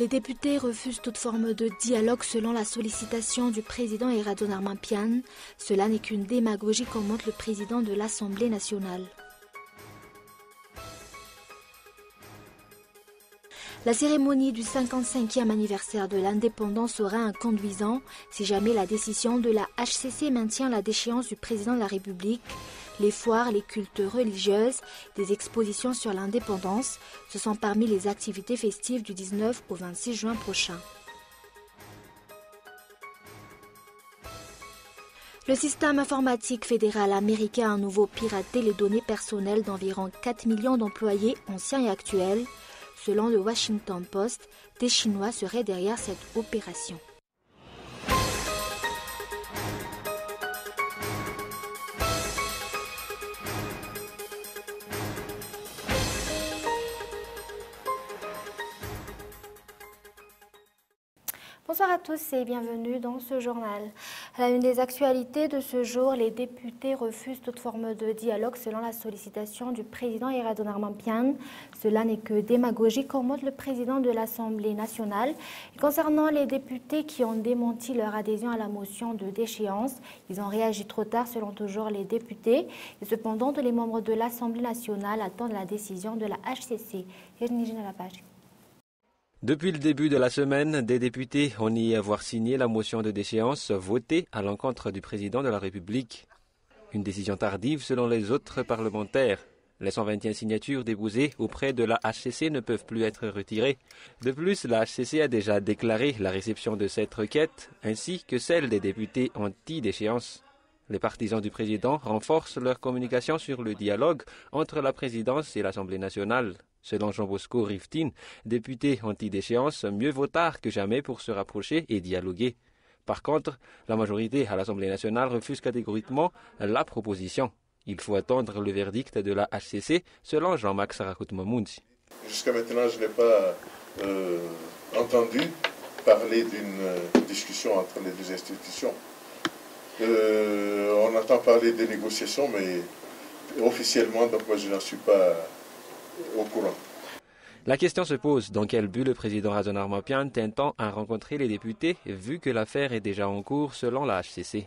Les députés refusent toute forme de dialogue selon la sollicitation du président Eradon Armampian. Cela n'est qu'une démagogie, commente le président de l'Assemblée nationale. La cérémonie du 55e anniversaire de l'indépendance sera un conduisant si jamais la décision de la HCC maintient la déchéance du président de la République. Les foires, les cultes religieuses, des expositions sur l'indépendance, ce sont parmi les activités festives du 19 au 26 juin prochain. Le système informatique fédéral américain a à nouveau piraté les données personnelles d'environ 4 millions d'employés anciens et actuels. Selon le Washington Post, des Chinois seraient derrière cette opération. Bonsoir à tous et bienvenue dans ce journal. À la une des actualités de ce jour, les députés refusent toute forme de dialogue selon la sollicitation du président Eradon Armampian. Cela n'est que démagogie, commente le président de l'Assemblée nationale. Et concernant les députés qui ont démenti leur adhésion à la motion de déchéance, ils ont réagi trop tard selon toujours les députés. Et cependant, les membres de l'Assemblée nationale attendent la décision de la HCC. Depuis le début de la semaine, des députés ont nié avoir signé la motion de déchéance votée à l'encontre du président de la République. Une décision tardive selon les autres parlementaires. Les 121 signatures déposées auprès de la HCC ne peuvent plus être retirées. De plus, la HCC a déjà déclaré la réception de cette requête, ainsi que celle des députés anti-déchéance. Les partisans du président renforcent leur communication sur le dialogue entre la présidence et l'Assemblée nationale. Selon Jean-Bosco Riftin, député anti-déchéance, mieux vaut tard que jamais pour se rapprocher et dialoguer. Par contre, la majorité à l'Assemblée nationale refuse catégoriquement la proposition. Il faut attendre le verdict de la HCC, selon Jean-Max Rakout-Mamounzi. Jusqu'à maintenant, je n'ai pas entendu parler d'une discussion entre les deux institutions. On entend parler des négociations, mais officiellement, donc moi je n'en suis pas au courant. La question se pose, dans quel but le président Eradon Armampian tente à rencontrer les députés, vu que l'affaire est déjà en cours selon la HCC.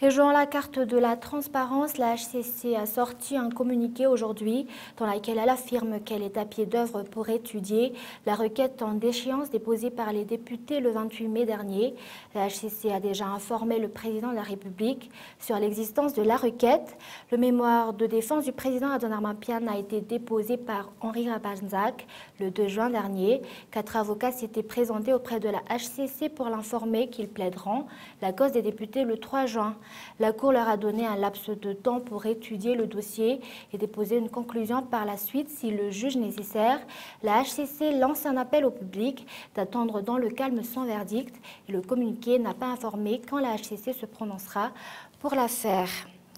Et jouant la carte de la transparence, la HCC a sorti un communiqué aujourd'hui dans lequel elle affirme qu'elle est à pied d'œuvre pour étudier la requête en déchéance déposée par les députés le 28 mai dernier. La HCC a déjà informé le président de la République sur l'existence de la requête. Le mémoire de défense du président Eradon Armampian a été déposé par Henri Rabanzak le 2 juin dernier. 4 avocats s'étaient présentés auprès de la HCC pour l'informer qu'ils plaideront la cause des députés le 3 juin. La Cour leur a donné un laps de temps pour étudier le dossier et déposer une conclusion par la suite si le juge nécessaire. La HCC lance un appel au public d'attendre dans le calme son verdict et le communiqué n'a pas informé quand la HCC se prononcera pour l'affaire.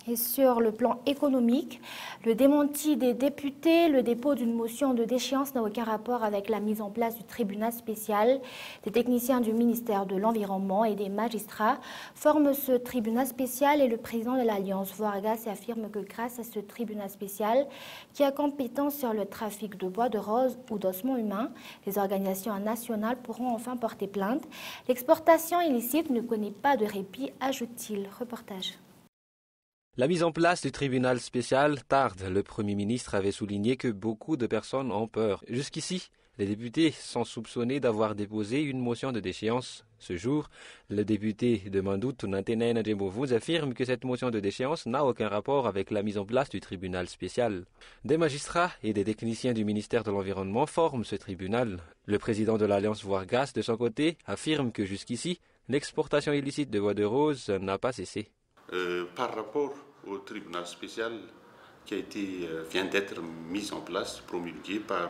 Et sur le plan économique, le démenti des députés, le dépôt d'une motion de déchéance n'a aucun rapport avec la mise en place du tribunal spécial. Des techniciens du ministère de l'Environnement et des magistrats forment ce tribunal spécial et le président de l'Alliance Vargas affirme que grâce à ce tribunal spécial qui a compétence sur le trafic de bois de rose ou d'ossements humains, les organisations nationales pourront enfin porter plainte. L'exportation illicite ne connaît pas de répit, ajoute-t-il. Reportage. La mise en place du tribunal spécial tarde. Le Premier ministre avait souligné que beaucoup de personnes ont peur. Jusqu'ici, les députés sont soupçonnés d'avoir déposé une motion de déchéance. Ce jour, le député de Mandout, Nantenen Djembovouz, affirme que cette motion de déchéance n'a aucun rapport avec la mise en place du tribunal spécial. Des magistrats et des techniciens du ministère de l'Environnement forment ce tribunal. Le président de l'Alliance Vargas, de son côté, affirme que jusqu'ici, l'exportation illicite de bois de rose n'a pas cessé. Par rapport au tribunal spécial qui vient d'être mis en place, promulgué par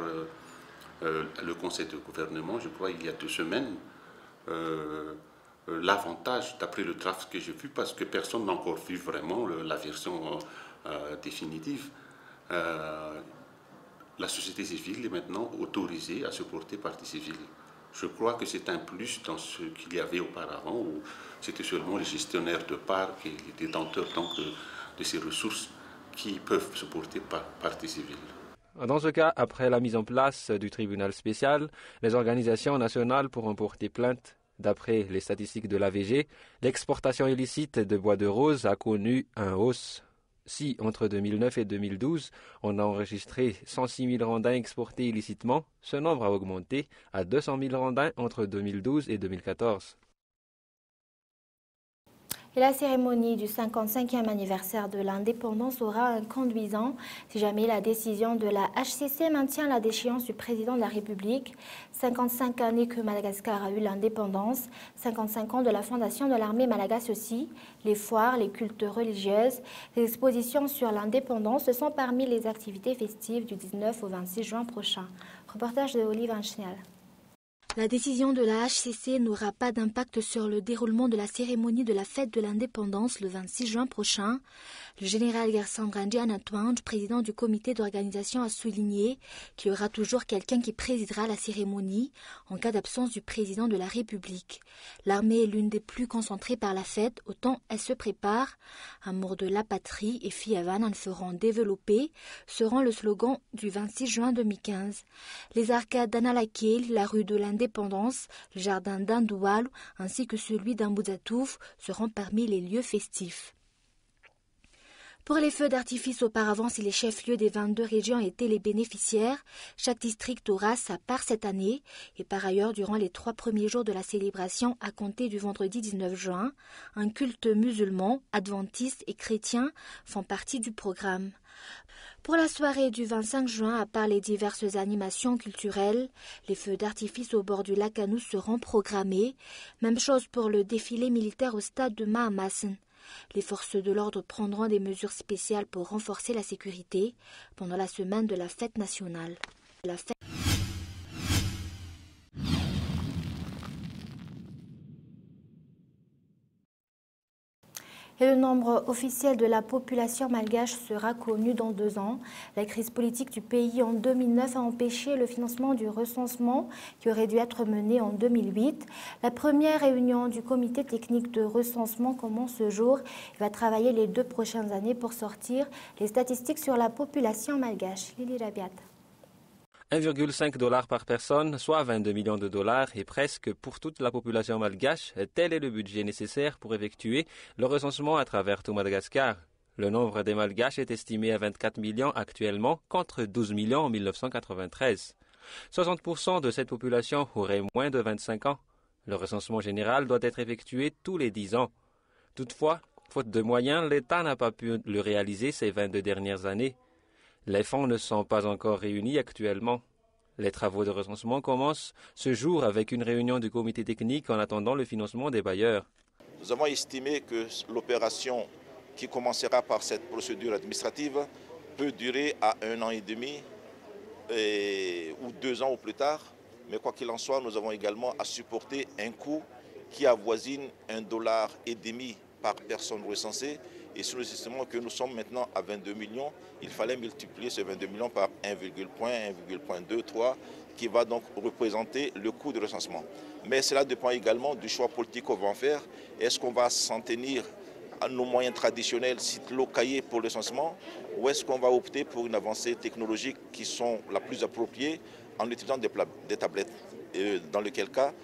le Conseil de gouvernement, je crois il y a 2 semaines, l'avantage, d'après le draft que j'ai vu, parce que personne n'a encore vu vraiment la version définitive, la société civile est maintenant autorisée à se porter partie civile. Je crois que c'est un plus dans ce qu'il y avait auparavant, où c'était seulement les gestionnaires de parcs et les détenteurs donc, de ces ressources qui peuvent se porter partie civile. Dans ce cas, après la mise en place du tribunal spécial, les organisations nationales pourront porter plainte. D'après les statistiques de l'AVG, l'exportation illicite de bois de rose a connu une hausse. Si, entre 2009 et 2012, on a enregistré 106 000 rondins exportés illicitement, ce nombre a augmenté à 200 000 rondins entre 2012 et 2014. Et la cérémonie du 55e anniversaire de l'indépendance aura un conduisant si jamais la décision de la HCC maintient la déchéance du président de la République. 55 années que Madagascar a eu l'indépendance, 55 ans de la fondation de l'armée malagasy aussi. Les foires, les cultes religieuses, les expositions sur l'indépendance, ce sont parmi les activités festives du 19 au 26 juin prochain. Reportage de Olive Anchnial. La décision de la HCC n'aura pas d'impact sur le déroulement de la cérémonie de la fête de l'indépendance le 26 juin prochain. Le général Gersandranji Anatouanj, président du comité d'organisation, a souligné qu'il y aura toujours quelqu'un qui présidera la cérémonie en cas d'absence du président de la République. L'armée est l'une des plus concentrées par la fête, autant elle se prépare. Amour de la patrie et Fiavan en feront développer seront le slogan du 26 juin 2015. Les arcades d'Analakil, la rue de l'Indépendance, le jardin d'Andoual ainsi que celui d'Ambouzatouf seront parmi les lieux festifs. Pour les feux d'artifice auparavant, si les chefs-lieux des 22 régions étaient les bénéficiaires, chaque district aura sa part cette année. Et par ailleurs, durant les 3 premiers jours de la célébration, à compter du vendredi 19 juin, un culte musulman, adventiste et chrétien font partie du programme. Pour la soirée du 25 juin, à part les diverses animations culturelles, les feux d'artifice au bord du lac Anous seront programmés. Même chose pour le défilé militaire au stade de Mahamassen. Les forces de l'ordre prendront des mesures spéciales pour renforcer la sécurité pendant la semaine de la fête nationale. Et le nombre officiel de la population malgache sera connu dans 2 ans. La crise politique du pays en 2009 a empêché le financement du recensement qui aurait dû être mené en 2008. La première réunion du comité technique de recensement commence ce jour. Il va travailler les 2 prochaines années pour sortir les statistiques sur la population malgache. Lili Rabiat. 1,5 $ par personne, soit 22 millions de dollars, et presque pour toute la population malgache, tel est le budget nécessaire pour effectuer le recensement à travers tout Madagascar. Le nombre des malgaches est estimé à 24 millions actuellement, contre 12 millions en 1993. 60% de cette population aurait moins de 25 ans. Le recensement général doit être effectué tous les 10 ans. Toutefois, faute de moyens, l'État n'a pas pu le réaliser ces 22 dernières années. Les fonds ne sont pas encore réunis actuellement. Les travaux de recensement commencent ce jour avec une réunion du comité technique en attendant le financement des bailleurs. Nous avons estimé que l'opération qui commencera par cette procédure administrative peut durer à 1 an et demi ou 2 ans au plus tard. Mais quoi qu'il en soit, nous avons également à supporter un coût qui avoisine $1,50 par personne recensée. Et si nous estimons que nous sommes maintenant à 22 millions, il fallait multiplier ces 22 millions par 1,23 qui va donc représenter le coût de recensement. Mais cela dépend également du choix politique qu'on va en faire. Est-ce qu'on va s'en tenir à nos moyens traditionnels, sites locaillés pour le recensement, ou est-ce qu'on va opter pour une avancée technologique qui sont la plus appropriée en utilisant des tablettes, et dans lequel cas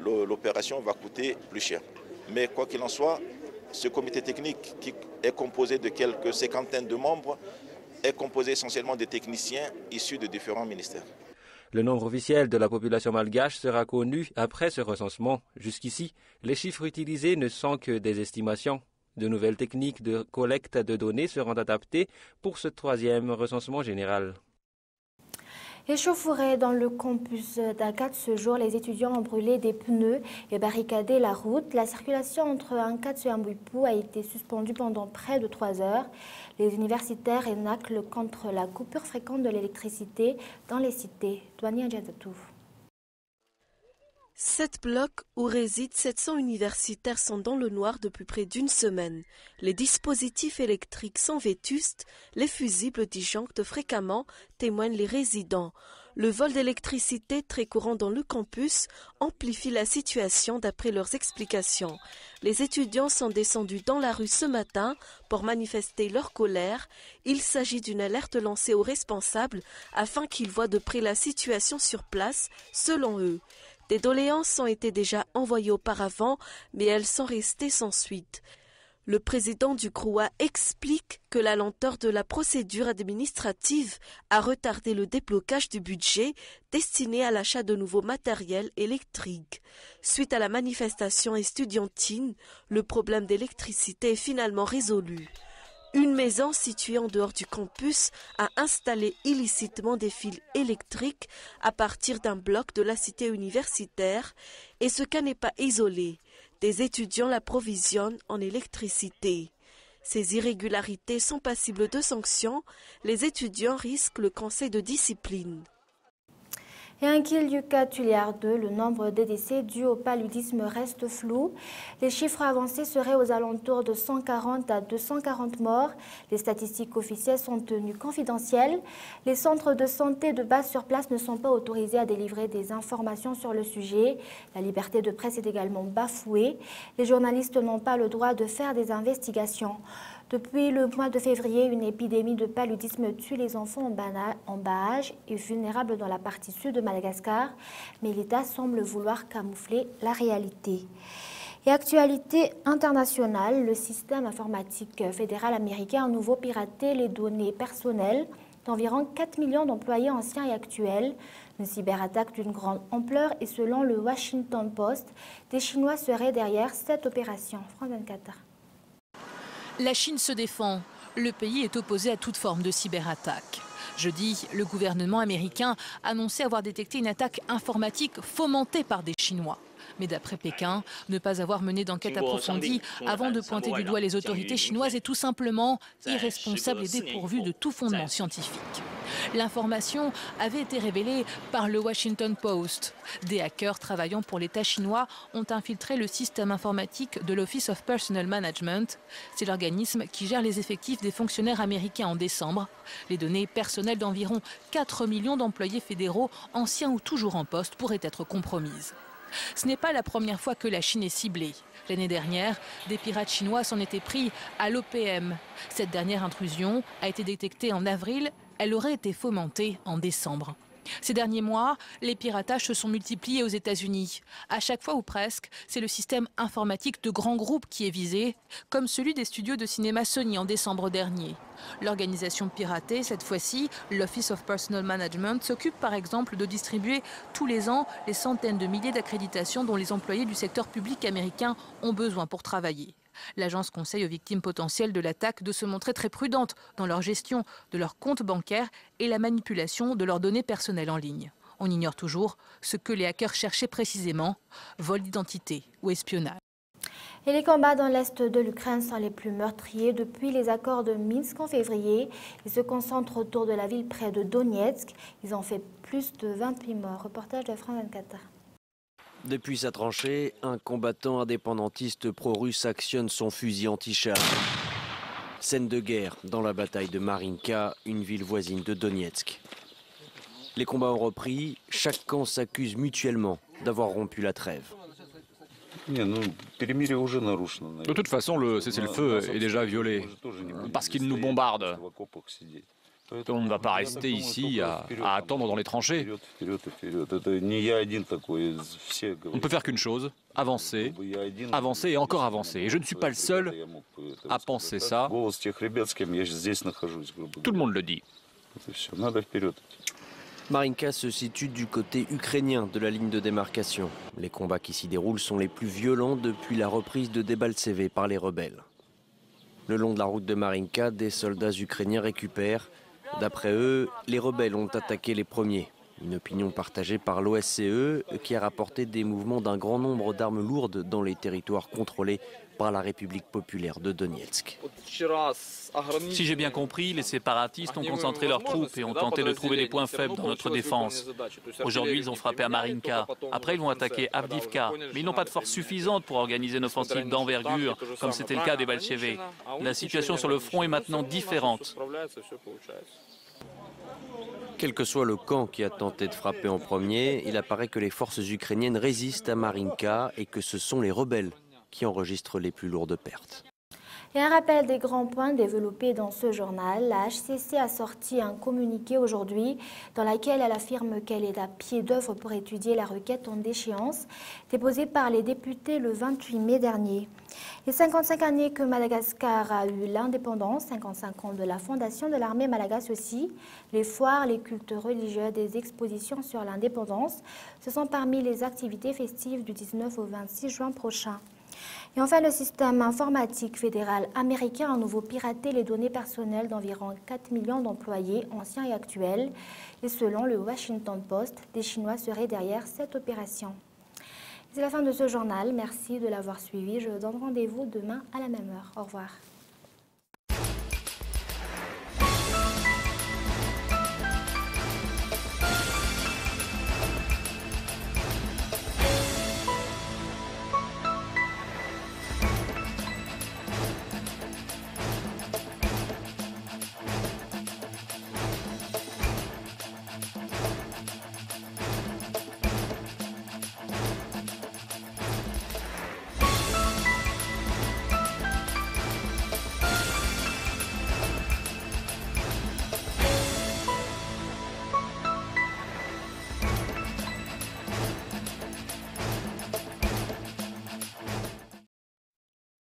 l'opération va coûter plus cher. Mais quoi qu'il en soit, ce comité technique qui est composé de quelques cinquantaines de membres est composé essentiellement de techniciens issus de différents ministères. Le nombre officiel de la population malgache sera connu après ce recensement. Jusqu'ici, les chiffres utilisés ne sont que des estimations. De nouvelles techniques de collecte de données seront adaptées pour ce 3e recensement général. Échauffourés dans le campus d'Akat ce jour, les étudiants ont brûlé des pneus et barricadé la route. La circulation entre Ankatsu et Ambuipu a été suspendue pendant près de 3 heures. Les universitaires énaclent contre la coupure fréquente de l'électricité dans les cités. Douania Djadatouf. 7 blocs où résident 700 universitaires sont dans le noir depuis près d'1 semaine. Les dispositifs électriques sont vétustes, les fusibles disjonctent fréquemment, témoignent les résidents. Le vol d'électricité, très courant dans le campus, amplifie la situation d'après leurs explications. Les étudiants sont descendus dans la rue ce matin pour manifester leur colère. Il s'agit d'une alerte lancée aux responsables afin qu'ils voient de près la situation sur place, selon eux. Des doléances ont été déjà envoyées auparavant, mais elles sont restées sans suite. Le président du CROUA explique que la lenteur de la procédure administrative a retardé le déblocage du budget destiné à l'achat de nouveaux matériels électriques. Suite à la manifestation estudiantine, le problème d'électricité est finalement résolu. Une maison située en dehors du campus a installé illicitement des fils électriques à partir d'un bloc de la cité universitaire et ce cas n'est pas isolé. Des étudiants l'approvisionnent en électricité. Ces irrégularités sont passibles de sanctions. Les étudiants risquent le conseil de discipline. Et inquiet du cas Tulliard 2, le nombre de décès dus au paludisme reste flou. Les chiffres avancés seraient aux alentours de 140 à 240 morts. Les statistiques officielles sont tenues confidentielles. Les centres de santé de base sur place ne sont pas autorisés à délivrer des informations sur le sujet. La liberté de presse est également bafouée. Les journalistes n'ont pas le droit de faire des investigations. Depuis le mois de février, une épidémie de paludisme tue les enfants en bas âge et vulnérables dans la partie sud de Madagascar, mais l'État semble vouloir camoufler la réalité. Et actualité internationale, le système informatique fédéral américain a à nouveau piraté les données personnelles d'environ 4 millions d'employés anciens et actuels. Une cyberattaque d'une grande ampleur et selon le Washington Post, des Chinois seraient derrière cette opération. France 24. La Chine se défend. Le pays est opposé à toute forme de cyberattaque. Jeudi, le gouvernement américain annonçait avoir détecté une attaque informatique fomentée par des Chinois. Mais d'après Pékin, ne pas avoir mené d'enquête approfondie avant de pointer du doigt les autorités chinoises est tout simplement irresponsable et dépourvu de tout fondement scientifique. L'information avait été révélée par le Washington Post. Des hackers travaillant pour l'État chinois ont infiltré le système informatique de l'Office of Personnel Management. C'est l'organisme qui gère les effectifs des fonctionnaires américains en décembre. Les données personnelles d'environ 4 millions d'employés fédéraux, anciens ou toujours en poste, pourraient être compromises. Ce n'est pas la première fois que la Chine est ciblée. L'année dernière, des pirates chinois s'en étaient pris à l'OPM. Cette dernière intrusion a été détectée en avril. Elle aurait été fomentée en décembre. Ces derniers mois, les piratages se sont multipliés aux États-Unis. À chaque fois ou presque, c'est le système informatique de grands groupes qui est visé, comme celui des studios de cinéma Sony en décembre dernier. L'organisation piratée, cette fois-ci, l'Office of Personnel Management, s'occupe par exemple de distribuer tous les ans les centaines de milliers d'accréditations dont les employés du secteur public américain ont besoin pour travailler. L'agence conseille aux victimes potentielles de l'attaque de se montrer très prudentes dans leur gestion de leurs comptes bancaires et la manipulation de leurs données personnelles en ligne. On ignore toujours ce que les hackers cherchaient précisément, vol d'identité ou espionnage. Et les combats dans l'est de l'Ukraine sont les plus meurtriers depuis les accords de Minsk en février. Ils se concentrent autour de la ville près de Donetsk. Ils ont fait plus de 28 morts. Reportage de France 24. Depuis sa tranchée, un combattant indépendantiste pro-russe actionne son fusil anti-char. Scène de guerre dans la bataille de Marinka, une ville voisine de Donetsk. Les combats ont repris, chaque camp s'accuse mutuellement d'avoir rompu la trêve. De toute façon, le cessez-le-feu est déjà violé, parce qu'ils nous bombardent. On ne va pas rester ici à attendre dans les tranchées. On ne peut faire qu'une chose, avancer, avancer et encore avancer. Et je ne suis pas le seul à penser ça. Tout le monde le dit. Marinka se situe du côté ukrainien de la ligne de démarcation. Les combats qui s'y déroulent sont les plus violents depuis la reprise de Debaltseve par les rebelles. Le long de la route de Marinka, des soldats ukrainiens récupèrent. D'après eux, les rebelles ont attaqué les premiers. Une opinion partagée par l'OSCE qui a rapporté des mouvements d'un grand nombre d'armes lourdes dans les territoires contrôlés par la République populaire de Donetsk. Si j'ai bien compris, les séparatistes ont concentré leurs troupes et ont tenté de trouver des points faibles dans notre défense. Aujourd'hui, ils ont frappé à Marinka. Après, ils vont attaquer Avdiivka. Mais ils n'ont pas de force suffisante pour organiser une offensive d'envergure, comme c'était le cas des Debaltseve. La situation sur le front est maintenant différente. Quel que soit le camp qui a tenté de frapper en premier, il apparaît que les forces ukrainiennes résistent à Marinka et que ce sont les rebelles qui enregistrent les plus lourdes pertes. Et un rappel des grands points développés dans ce journal. La HCC a sorti un communiqué aujourd'hui dans lequel elle affirme qu'elle est à pied d'œuvre pour étudier la requête en déchéance déposée par les députés le 28 mai dernier. Les 55 années que Madagascar a eu l'indépendance, 55 ans de la fondation de l'armée malagasy aussi, les foires, les cultes religieux, des expositions sur l'indépendance, ce sont parmi les activités festives du 19 au 26 juin prochain. Et enfin, le système informatique fédéral américain a à nouveau piraté les données personnelles d'environ 4 millions d'employés anciens et actuels. Et selon le Washington Post, des Chinois seraient derrière cette opération. C'est la fin de ce journal. Merci de l'avoir suivi. Je vous donne rendez-vous demain à la même heure. Au revoir.